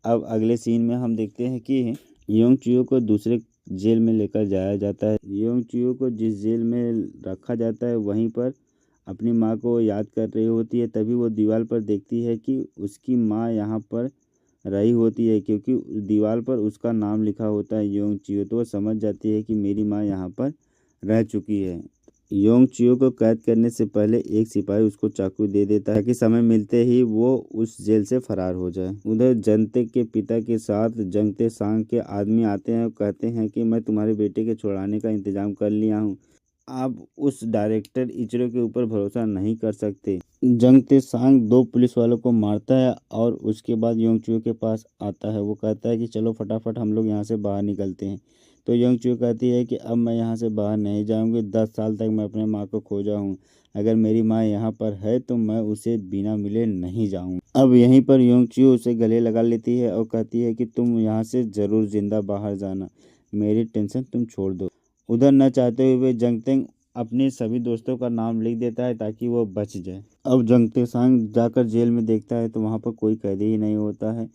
अब अगले सीन में हम देखते हैं कि योंग चियो को दूसरे जेल में लेकर जाया जाता है। योंग चियो को जिस जेल में रखा जाता है वहीं पर अपनी माँ को याद कर रही होती है। तभी वो दीवार पर देखती है कि उसकी माँ यहाँ पर रही होती है, क्योंकि दीवार पर उसका नाम लिखा होता है योंग चियो। तो वो समझ जाती है कि मेरी माँ यहाँ पर रह चुकी है। योंग चियो को कैद करने से पहले एक सिपाही उसको चाकू दे देता है ताकि समय मिलते ही वो उस जेल से फरार हो जाए। उधर जंते के पिता के साथ जंग तेसांग के आदमी आते हैं और कहते हैं कि मैं तुम्हारे बेटे के छुड़ाने का इंतजाम कर लिया हूँ। आप उस डायरेक्टर इचरो के ऊपर भरोसा नहीं कर सकते। जंग तेसांग दो पुलिस वालों को मारता है और उसके बाद योंग चियो के पास आता है। वो कहता है कि चलो फटाफट हम लोग यहाँ से बाहर निकलते हैं। तो योंग चियो कहती है कि अब मैं यहाँ से बाहर नहीं जाऊँगी, 10 साल तक मैं अपने माँ को खोजा हूँ, अगर मेरी माँ यहाँ पर है तो मैं उसे बिना मिले नहीं जाऊँ। अब यहीं पर योंग चियो उसे गले लगा लेती है और कहती है कि तुम यहाँ से ज़रूर जिंदा बाहर जाना, मेरी टेंशन तुम छोड़ दो। उधर न चाहते हुए जंगतेंग अपने सभी दोस्तों का नाम लिख देता है ताकि वो बच जाए। अब जंग तेसांग जाकर जेल में देखता है तो वहाँ पर कोई कैदी ही नहीं होता है,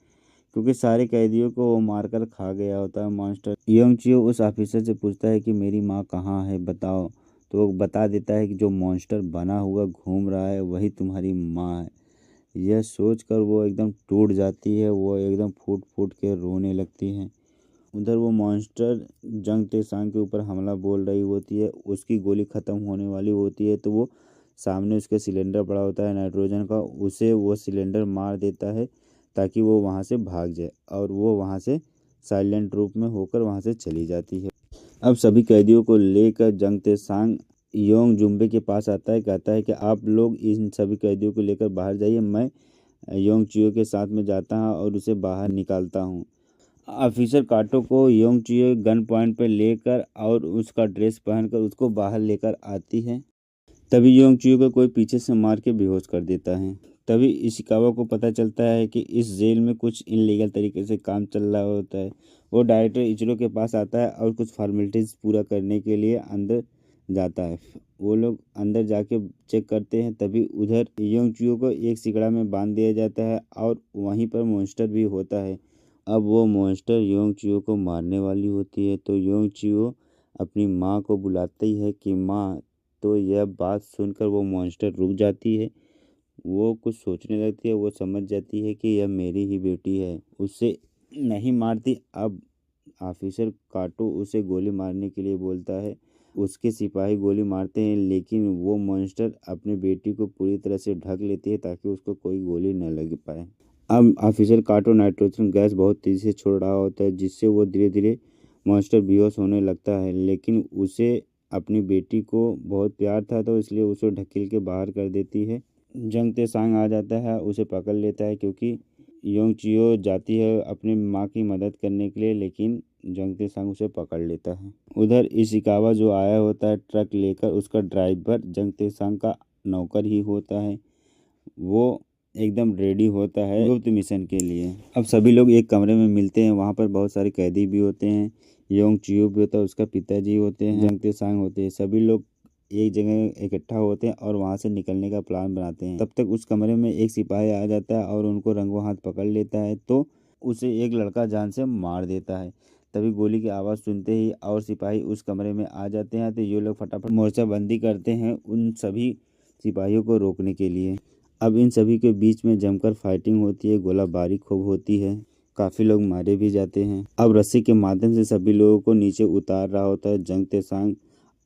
क्योंकि सारे कैदियों को वो मारकर खा गया होता है मॉन्स्टर। योंग चियो उस ऑफिसर से पूछता है कि मेरी माँ कहाँ है, बताओ। तो वो बता देता है कि जो मॉन्स्टर बना हुआ घूम रहा है वही तुम्हारी माँ है। यह सोचकर वो एकदम टूट जाती है। वो एकदम फूट फूट के रोने लगती है। उधर वो मॉन्स्टर जंग तेसांग के ऊपर हमला बोल रही होती है। उसकी गोली ख़त्म होने वाली होती है तो वो सामने उसके सिलेंडर पड़ा होता है नाइट्रोजन का, उसे वो सिलेंडर मार देता है ताकि वो वहाँ से भाग जाए और वो वहाँ से साइलेंट रूप में होकर वहाँ से चली जाती है। अब सभी कैदियों को लेकर जंग तेसांग योंग जुम्बे के पास आता है। कहता है कि आप लोग इन सभी कैदियों को लेकर बाहर जाइए, मैं योंग चियो के साथ में जाता हूँ और उसे बाहर निकालता हूँ। ऑफिसर काटो को योंग चियो गन पॉइंट पर लेकर और उसका ड्रेस पहनकर उसको बाहर लेकर आती है। तभी योंग चियो को कोई पीछे से मार के बेहोश कर देता है। तभी इशिकावा को पता चलता है कि इस जेल में कुछ इनलीगल तरीके से काम चल रहा होता है। वो डायरेक्टर इचरो के पास आता है और कुछ फॉर्मेलिटीज़ पूरा करने के लिए अंदर जाता है। वो लोग अंदर जाके चेक करते हैं। तभी उधर योंग चियो को एक सिकड़ा में बांध दिया जाता है और वहीं पर मॉन्स्टर भी होता है। अब वो मॉन्स्टर योंग चियो को मारने वाली होती है। तो योंग चियो अपनी माँ को बुलाती है कि माँ। तो यह बात सुनकर वो मॉन्स्टर रुक जाती है। वो कुछ सोचने लगती है। वो समझ जाती है कि यह मेरी ही बेटी है, उससे नहीं मारती। अब ऑफिसर काटो उसे गोली मारने के लिए बोलता है उसके सिपाही गोली मारते हैं, लेकिन वो मॉन्स्टर अपने बेटी को पूरी तरह से ढक लेती है ताकि उसको कोई गोली न लग पाए। अब ऑफिसर काटो नाइट्रोजन गैस बहुत तेजी से छोड़ रहा होता है, जिससे वो धीरे धीरे मॉन्स्टर बेहोश होने लगता है, लेकिन उसे अपनी बेटी को बहुत प्यार था तो इसलिए उसे ढकेल के बाहर कर देती है। जंग ते-सांग आ जाता है, उसे पकड़ लेता है क्योंकि योंग चियो जाती है अपनी माँ की मदद करने के लिए, लेकिन जंग ते-सांग उसे पकड़ लेता है। उधर इशिकावा जो आया होता है ट्रक लेकर, उसका ड्राइवर जंग ते-सांग का नौकर ही होता है। वो एकदम रेडी होता है गुप्त मिशन के लिए। अब सभी लोग एक कमरे में मिलते हैं, वहाँ पर बहुत सारे कैदी भी होते हैं। योंग चियो भी होता है, उसका पिताजी होते हैं, जंग ते-सांग होते हैं। सभी लोग एक जगह इकट्ठा होते हैं और वहाँ से निकलने का प्लान बनाते हैं। तब तक उस कमरे में एक सिपाही आ जाता है और उनको रंगों हाथ पकड़ लेता है, तो उसे एक लड़का जान से मार देता है। तभी गोली की आवाज़ सुनते ही और सिपाही उस कमरे में आ जाते हैं, तो ये लोग फटाफट मोर्चाबंदी करते हैं उन सभी सिपाहियों को रोकने के लिए। अब इन सभी के बीच में जमकर फाइटिंग होती है, गोलाबारी खूब होती है, काफ़ी लोग मारे भी जाते हैं। अब रस्सी के माध्यम से सभी लोगों को नीचे उतार रहा होता है। जंग ते-सांग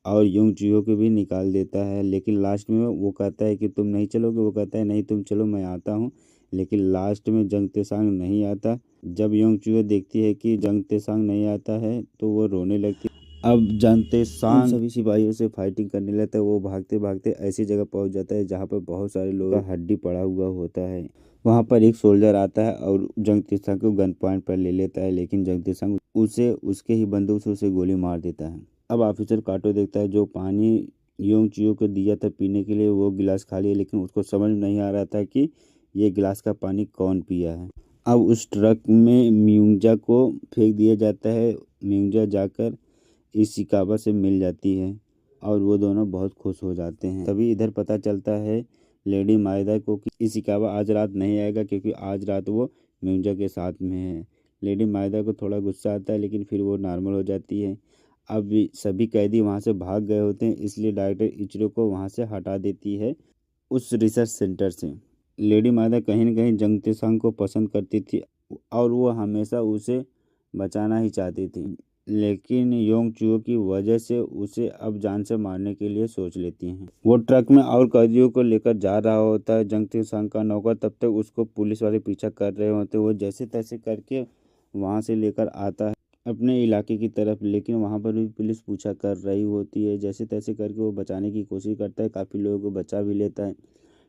और योंग चियो को भी निकाल देता है, लेकिन लास्ट में वो कहता है कि तुम नहीं चलोगे, वो कहता है नहीं तुम चलो मैं आता हूँ, लेकिन लास्ट में जंग ते-सांग नहीं आता। जब योंग चियो देखती है कि जंग ते-सांग नहीं आता है तो वो रोने लगती है। अब जंग ते-सांग सभी सिपाहियों से फाइटिंग करने लगता है। वो भागते भागते ऐसी जगह पहुंच जाता है जहाँ पर बहुत सारे लोगों का हड्डी पड़ा हुआ होता है। वहाँ पर एक सोल्जर आता है और जंग ते-सांग को गन पॉइंट पर ले लेता है, लेकिन जंग ते-सांग उसे उसके ही बंदूक से उसे गोली मार देता है। अब ऑफिसर काटो देखता है जो पानी योंग चियो को दिया था पीने के लिए, वो गिलास खाली है, लेकिन उसको समझ नहीं आ रहा था कि ये गिलास का पानी कौन पिया है। अब उस ट्रक में म्यूंजा को फेंक दिया जाता है। म्यूंजा जाकर इशिकावा से मिल जाती है और वो दोनों बहुत खुश हो जाते हैं। तभी इधर पता चलता है लेडी माइदा को कि इशिकावा आज रात नहीं आएगा, क्योंकि आज रात वो म्यूंजा के साथ में है। लेडी माइदा को थोड़ा गुस्सा आता है, लेकिन फिर वो नॉर्मल हो जाती है। अब सभी कैदी वहाँ से भाग गए होते हैं, इसलिए डॉक्टर इचिरो को वहाँ से हटा देती है उस रिसर्च सेंटर से। लेडी माइदा कहीं न कहीं जंग ते-सांग को पसंद करती थी और वो हमेशा उसे बचाना ही चाहती थी, लेकिन योंग चियो की वजह से उसे अब जान से मारने के लिए सोच लेती हैं। वो ट्रक में और कैदियों को लेकर जा रहा होता है जंग ते-सांग का नौकर, तब तक उसको पुलिस वाले पीछा कर रहे होते हैं। वो जैसे तैसे करके वहाँ से लेकर आता है अपने इलाके की तरफ, लेकिन वहाँ पर भी पुलिस पीछा कर रही होती है। जैसे तैसे करके वो बचाने की कोशिश करता है, काफ़ी लोगों को बचा भी लेता है,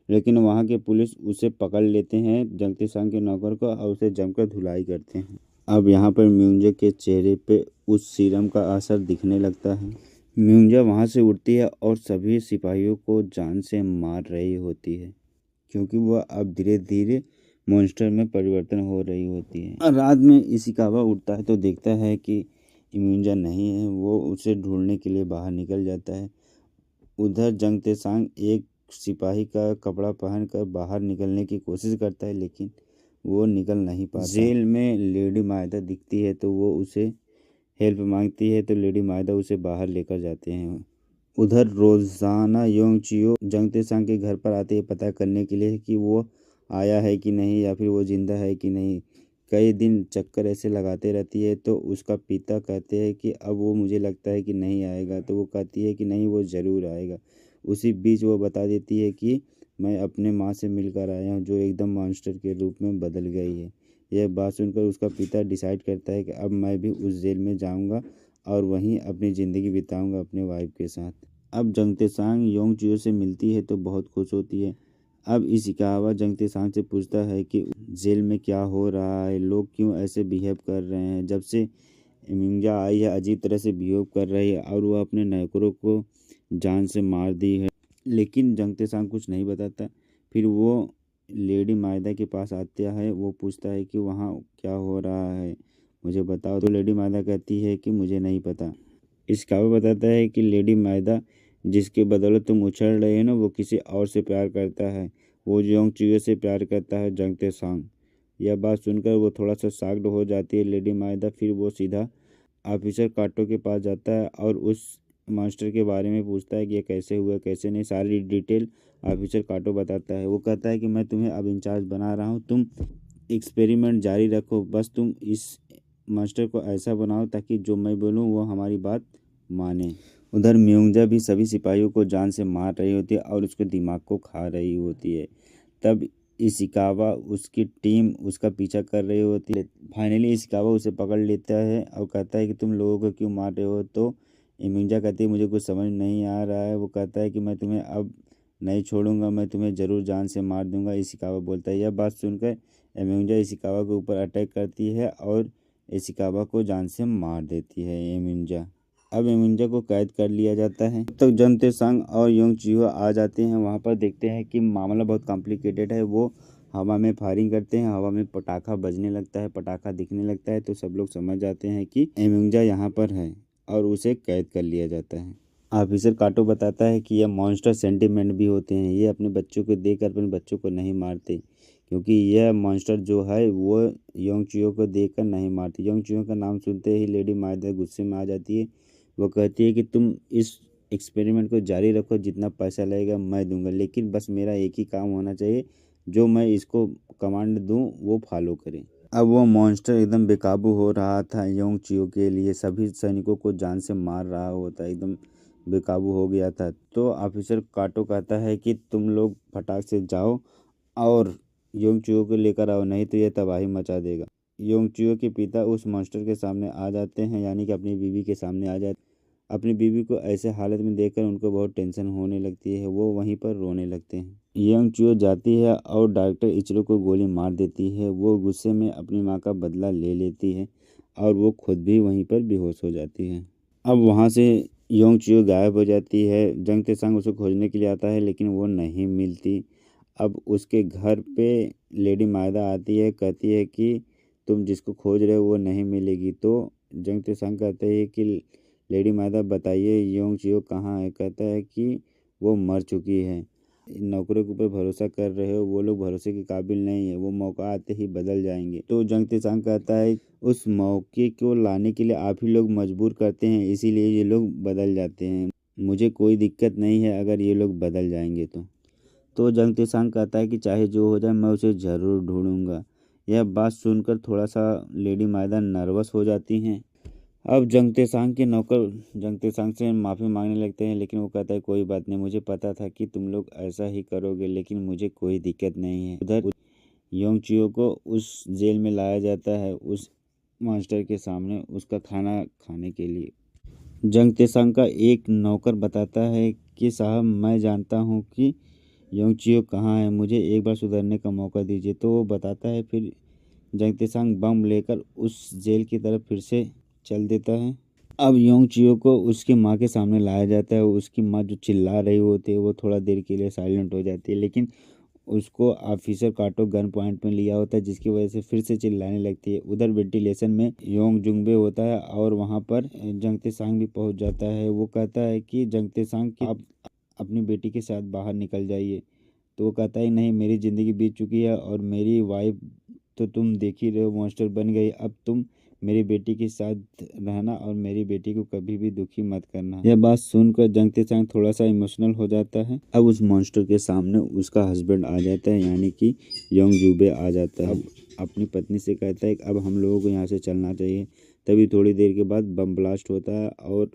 लेकिन वहाँ के पुलिस उसे पकड़ लेते हैं जंग ते-सांग के नौकर को और उसे जमकर धुलाई करते हैं। अब यहाँ पर म्यूंजा के चेहरे पे उस सीरम का असर दिखने लगता है। म्यूंजा वहाँ से उठती है और सभी सिपाहियों को जान से मार रही होती है, क्योंकि वह अब धीरे धीरे मॉन्स्टर में परिवर्तन हो रही होती है। रात में इशिकावा उठता है तो देखता है कि म्यूंजा नहीं है। वो उसे ढूंढने के लिए बाहर निकल जाता है। उधर जंग ते-सांग एक सिपाही का कपड़ा पहनकर बाहर निकलने की कोशिश करता है, लेकिन वो निकल नहीं पाता। जेल में लेडी माइदा दिखती है तो वो उसे हेल्प मांगती है, तो लेडी माइदा उसे बाहर लेकर जाते हैं। उधर रोजाना योंग चियो जंग ते-सांग के घर पर आते हैं पता करने के लिए कि वो आया है कि नहीं या फिर वो जिंदा है कि नहीं। कई दिन चक्कर ऐसे लगाते रहती है, तो उसका पिता कहते हैं कि अब वो मुझे लगता है कि नहीं आएगा, तो वो कहती है कि नहीं वो ज़रूर आएगा। उसी बीच वो बता देती है कि मैं अपने माँ से मिलकर आया हूँ, जो एकदम मॉन्स्टर के रूप में बदल गई है। यह बात सुनकर उसका पिता डिसाइड करता है कि अब मैं भी उस जेल में जाऊँगा और वहीं अपनी ज़िंदगी बिताऊँगा अपने वाइफ के साथ। अब जंग ते-सांग योंग चियो से मिलती है तो बहुत खुश होती है। अब इशिकावा जंग ते-सांग से पूछता है कि जेल में क्या हो रहा है, लोग क्यों ऐसे बिहेव कर रहे हैं। जब से म्यूंजा आई है अजीब तरह से बिहेव कर रही है और वह अपने नौकरों को जान से मार दी है, लेकिन जंग ते-सांग कुछ नहीं बताता। फिर वो लेडी माइदा के पास आता है। वो पूछता है कि वहाँ क्या हो रहा है, मुझे बताओ। तो लेडी माइदा कहती है कि मुझे नहीं पता। इशिकावा बताता है कि लेडी माइदा जिसके बदौलत तुम उछल रहे हो ना, वो किसी और से प्यार करता है। वो योंग चियो से प्यार करता है जंग ते-सांग। यह बात सुनकर वो थोड़ा सा शॉक्ड हो जाती है लेडी माइदा। फिर वो सीधा ऑफिसर काटो के पास जाता है और उस मास्टर के बारे में पूछता है कि ये कैसे हुआ कैसे नहीं। सारी डिटेल ऑफिसर काटो बताता है। वो कहता है कि मैं तुम्हें अब इंचार्ज बना रहा हूँ, तुम एक्सपेरिमेंट जारी रखो, बस तुम इस मास्टर को ऐसा बनाओ ताकि जो मैं बोलूँ वो हमारी बात माने। उधर म्योंगजा भी सभी सिपाहियों को जान से मार रही होती है और उसके दिमाग को खा रही होती है। तब इशिकावा उसकी टीम उसका पीछा कर रही होती है। फाइनली इशिकावा उसे पकड़ लेता है और कहता है कि तुम लोगों को क्यों मार रहे हो। तो म्योंगजा कहती है मुझे कुछ समझ नहीं आ रहा है। वो कहता है कि मैं तुम्हें अब नहीं छोड़ूंगा, मैं तुम्हें ज़रूर जान से मार दूंगा। इशिकावा बोलता है। यह बात सुनकर म्योंगजा इशिकावा के ऊपर अटैक करती है और इशिकावा को जान से मार देती है म्योंगजा। अब म्योंगजा को कैद कर लिया जाता है। तब तक जंग त्सुआंग और योंग चियो आ जाते हैं। वहाँ पर देखते हैं कि मामला बहुत कॉम्प्लिकेटेड है। वो हवा में फायरिंग करते हैं, हवा में पटाखा बजने लगता है, पटाखा दिखने लगता है। तो सब लोग समझ जाते हैं कि म्योंगजा यहाँ पर है और उसे कैद कर लिया जाता है। ऑफिसर काटो बताता है कि यह मॉन्स्टर सेंटिमेंट भी होते हैं। ये अपने बच्चों को देखकर अपने बच्चों को नहीं मारते, क्योंकि यह मॉन्स्टर जो है वो योंग चियो को देखकर नहीं मारते। योंग चियो का नाम सुनते ही लेडी मायदा गुस्से में आ जाती है। वो कहती है कि तुम इस एक्सपेरिमेंट को जारी रखो, जितना पैसा लगेगा मैं दूंगा, लेकिन बस मेरा एक ही काम होना चाहिए, जो मैं इसको कमांड दूं वो फॉलो करे। अब वो मॉन्स्टर एकदम बेकाबू हो रहा था। योंग चियो के लिए सभी सैनिकों को जान से मार रहा होता, एकदम बेकाबू हो गया था। तो ऑफिसर काटो कहता है कि तुम लोग फटाक से जाओ और योंग चियो को लेकर आओ, नहीं तो यह तबाही मचा देगा। योंग चियो के पिता उस मॉन्स्टर के सामने आ जाते हैं, यानी कि अपनी बीवी के सामने आ जाते। अपनी बीवी को ऐसे हालत में देखकर उनको बहुत टेंशन होने लगती है। वो वहीं पर रोने लगते हैं। योंग चियो जाती है और डॉक्टर इचिरो को गोली मार देती है। वो गुस्से में अपनी माँ का बदला ले लेती है और वो खुद भी वहीं पर बेहोश हो जाती है। अब वहाँ से योंग चियो गायब हो जाती है। जंग त्सुआंग उसे खोजने के लिए आता है, लेकिन वो नहीं मिलती। अब उसके घर पे लेडी मायदा आती है, कहती है कि तुम जिसको खोज रहे हो वो नहीं मिलेगी। तो जंग त्सुआंग कहते हैं कि लेडी मायदा बताइए योंग चियो कहाँ है। कहता है कि वो मर चुकी है। नौकरों के ऊपर भरोसा कर रहे हो, वो लोग भरोसे के काबिल नहीं है, वो मौका आते ही बदल जाएंगे। तो जंग त्सुआंग कहता है उस मौके को लाने के लिए आप ही लोग मजबूर करते हैं, इसीलिए ये लोग बदल जाते हैं। मुझे कोई दिक्कत नहीं है अगर ये लोग बदल जाएंगे तो जंग त्सुआंग कहता है कि चाहे जो हो जाए मैं उसे ज़रूर ढूंढूंगा। यह बात सुनकर थोड़ा सा लेडी मायदा नर्वस हो जाती हैं। अब जंग त्सुआंग के नौकर जंग त्सुआंग से माफ़ी मांगने लगते हैं, लेकिन वो कहता है कोई बात नहीं, मुझे पता था कि तुम लोग ऐसा ही करोगे, लेकिन मुझे कोई दिक्कत नहीं है। उधर योंग चियो को उस जेल में लाया जाता है, उस मास्टर के सामने उसका खाना खाने के लिए। जंग त्सुआंग का एक नौकर बताता है कि साहब मैं जानता हूँ कि योंग चियो कहाँ है, मुझे एक बार सुधरने का मौका दीजिए। तो वो बताता है। फिर जंग त्सुआंग बम लेकर उस जेल की तरफ फिर से चल देता है। अब योंग चियो को उसकी माँ के सामने लाया जाता है। उसकी माँ जो चिल्ला रही होती है वो थोड़ा देर के लिए साइलेंट हो जाती है, लेकिन उसको ऑफिसर काटो गन पॉइंट में लिया होता है, जिसकी वजह से फिर से चिल्लाने लगती है। उधर वेंटिलेशन में योंग जुंगबे होता है और वहाँ पर जंग त्सुआंग भी पहुँच जाता है। वो कहता है कि जंग त्सुआंग आप अपनी बेटी के साथ बाहर निकल जाइए। तो वो कहता है नहीं, मेरी ज़िंदगी बीत चुकी है और मेरी वाइफ तो तुम देख ही रहे हो मॉन्स्टर बन गई। अब तुम मेरी बेटी के साथ रहना और मेरी बेटी को कभी भी दुखी मत करना। यह बात सुनकर जंग त्सुआंग थोड़ा सा इमोशनल हो जाता है। अब उस मॉन्स्टर के सामने उसका हस्बैंड आ जाता है, यानी कि योंग जुबे आ जाता है। अब अपनी पत्नी से कहता है कि अब हम लोगों को यहाँ से चलना चाहिए। तभी थोड़ी देर के बाद बम ब्लास्ट होता है और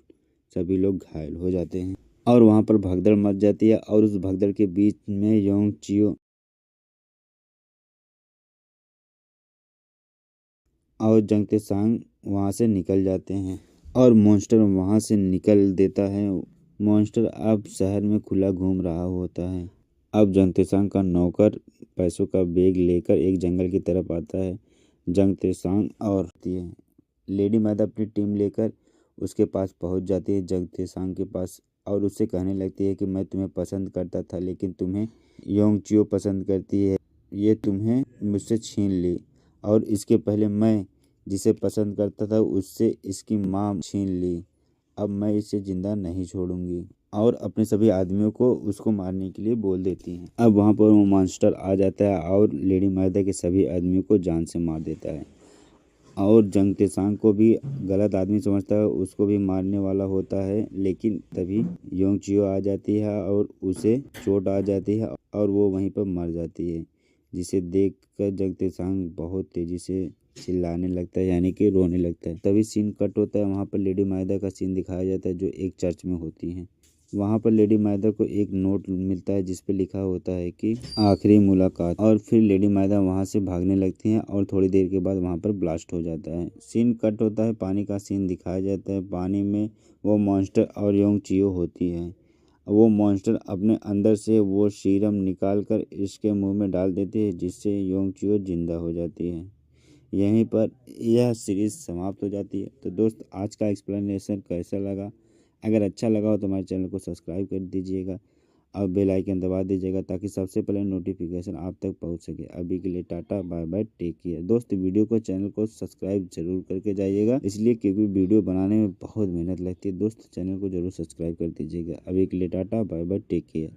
सभी लोग घायल हो जाते हैं और वहाँ पर भगदड़ मच जाती है। और उस भगदड़ के बीच में योंग चियो और जंग त्सुआंग वहाँ से निकल जाते हैं और मॉन्स्टर वहाँ से निकल देता है। मॉन्स्टर अब शहर में खुला घूम रहा होता है। अब जंग त्सुआंग का नौकर पैसों का बैग लेकर एक जंगल की तरफ आता है। जंग त्सुआंग और लेडी मादा अपनी टीम लेकर उसके पास पहुंच जाती है, जंग त्सुआंग के पास, और उससे कहने लगती है कि मैं तुम्हें पसंद करता था, लेकिन तुम्हें योंग चियो पसंद करती है। ये तुम्हें मुझसे छीन ली और इसके पहले मैं जिसे पसंद करता था उससे इसकी माँ छीन ली। अब मैं इसे जिंदा नहीं छोड़ूंगी। और अपने सभी आदमियों को उसको मारने के लिए बोल देती हैं। अब वहाँ पर वो मॉन्स्टर आ जाता है और लेडी मायदा के सभी आदमियों को जान से मार देता है। और जंग त्सुआंग को भी गलत आदमी समझता है, उसको भी मारने वाला होता है, लेकिन तभी योंग चियो आ जाती है और उसे चोट आ जाती है और वो वहीं पर मर जाती है, जिसे देख कर जंग त्सुआंग बहुत तेज़ी से चिल्लाने लगता है यानी कि रोने लगता है। तभी सीन कट होता है, वहाँ पर लेडी माहिदा का सीन दिखाया जाता है जो एक चर्च में होती हैं। वहाँ पर लेडी माहिदा को एक नोट मिलता है जिस पे लिखा होता है कि आखिरी मुलाकात, और फिर लेडी माहिदा वहाँ से भागने लगती हैं और थोड़ी देर के बाद वहाँ पर ब्लास्ट हो जाता है। सीन कट होता है, पानी का सीन दिखाया जाता है। पानी में वो मॉन्स्टर और योंग चियो होती है। वो मॉन्स्टर अपने अंदर से वो सीरम निकाल कर इसके मुंह में डाल देती है जिससे योंग चियो जिंदा हो जाती है। यहीं पर यह सीरीज़ समाप्त हो जाती है। तो दोस्त, आज का एक्सप्लेनेशन कैसा लगा? अगर अच्छा लगा हो तो हमारे चैनल को सब्सक्राइब कर दीजिएगा और बेल आइकन दबा दीजिएगा ताकि सबसे पहले नोटिफिकेशन आप तक पहुंच सके। अभी के लिए tata bye bye, take care. दोस्त, वीडियो को चैनल को सब्सक्राइब जरूर करके जाइएगा, इसलिए क्योंकि वीडियो बनाने में बहुत मेहनत लगती है। दोस्त, चैनल को जरूर सब्सक्राइब कर दीजिएगा। अभी के लिए tata bye bye, take care.